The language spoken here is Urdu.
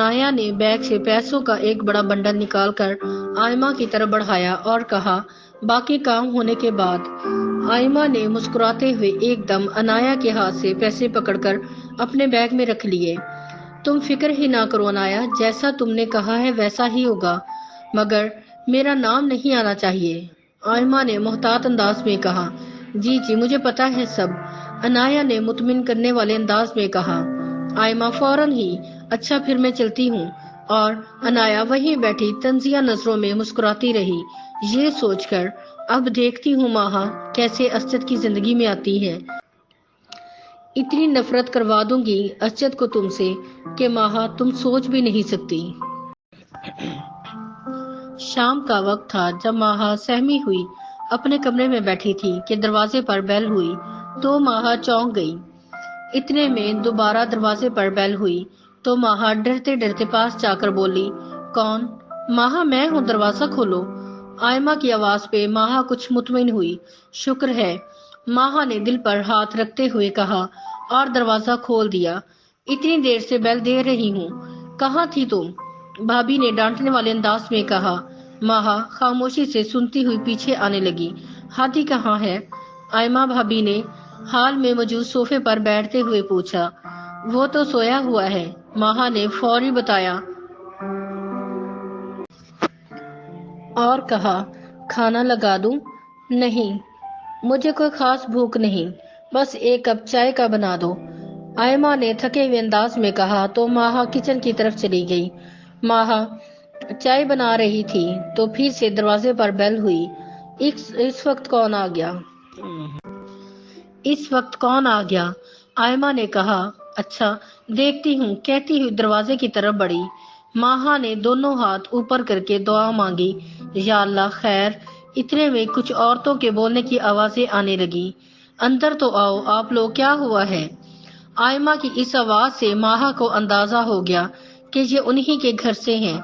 انایا نے بیگ سے پیسوں کا ایک بڑا بنڈل نکال کر آئمہ کی طرف بڑھایا اور کہا، باقی کام ہونے کے بعد۔ آئمہ نے مسکراتے ہوئے ایک دم انایا کے ہاتھ سے پیسے پکڑ کر اپنے بیگ میں رکھ لیے۔ تم فکر ہی نہ کرو انایا، جیسا تم نے کہا ہے ویسا ہی ہوگا، مگر میرا نام نہیں آنا چاہیے۔ آئمہ نے محتاط انداز میں کہا، جی جی مجھے پتا ہے سب، انایا نے مطمئن کرنے والے انداز میں کہا۔ آئمہ فوراً ہی، اچھا پھر میں چلتی ہوں، اور انایا وہیں بیٹھی طنزیہ نظروں میں مسکراتی رہی، یہ سوچ کر اب دیکھتی ہوں ماہا کیسے اسجد کی زندگی میں آتی ہے۔ اتنی نفرت کروا دوں گی اسجد کو تم سے کہ ماہا تم سوچ بھی نہیں سکتی۔ شام کا وقت تھا جب ماہا سہمی ہوئی اپنے کمرے میں بیٹھی تھی کہ دروازے پر بیل ہوئی تو ماہا چونک گئی۔ اتنے میں دوبارہ دروازے پر بیل ہوئی تو ماہا ڈرتے ڈرتے پاس جا کر بولی، کون؟ ماہا میں ہوں، دروازہ کھولو۔ آئمہ کی آواز پہ ماہا کچھ مطمئن ہوئی۔ شکر ہے، ماہا نے دل پر ہاتھ رکھتے ہوئے کہا اور دروازہ کھول دیا۔ اتنی دیر سے بیل دے رہی ہوں، کہاں تھی تم؟ بھابی نے ڈانٹنے والے انداز میں کہا۔ ماہا خاموشی سے سنتی ہوئی پیچھے آنے لگی۔ ہادی کہاں ہے؟ آئمہ بھابی نے حال میں موجود صوفے پر بیٹھتے ہوئے پوچھا۔ وہ تو سویا ہوا ہے، ماہا نے فوری بتایا اور کہا، کھانا لگا دوں؟ نہیں، مجھے کوئی خاص بھوک نہیں، بس ایک کپ چائے کا بنا دو، آئمہ نے تھکے ہوئے انداز میں کہا تو ماہا کچن کی طرف چلی گئی۔ ماہا چائے بنا رہی تھی تو پھر سے دروازے پر بیل ہوئی۔ اس وقت کون آ گیا؟ اس وقت کون آ گیا؟ آئمہ نے کہا، اچھا دیکھتی ہوں کہتی ہوئی دروازے کی طرف بڑھی۔ ماہا نے دونوں ہاتھ اوپر کر کے دعا مانگی، یا اللہ خیر۔ اتنے میں کچھ عورتوں کے بولنے کی آوازیں آنے لگی، اندر تو آؤ آپ لوگ، کیا ہوا ہے؟ آئمہ کی اس آواز سے ماہا کو اندازہ ہو گیا کہ یہ انہی کے گھر سے ہیں۔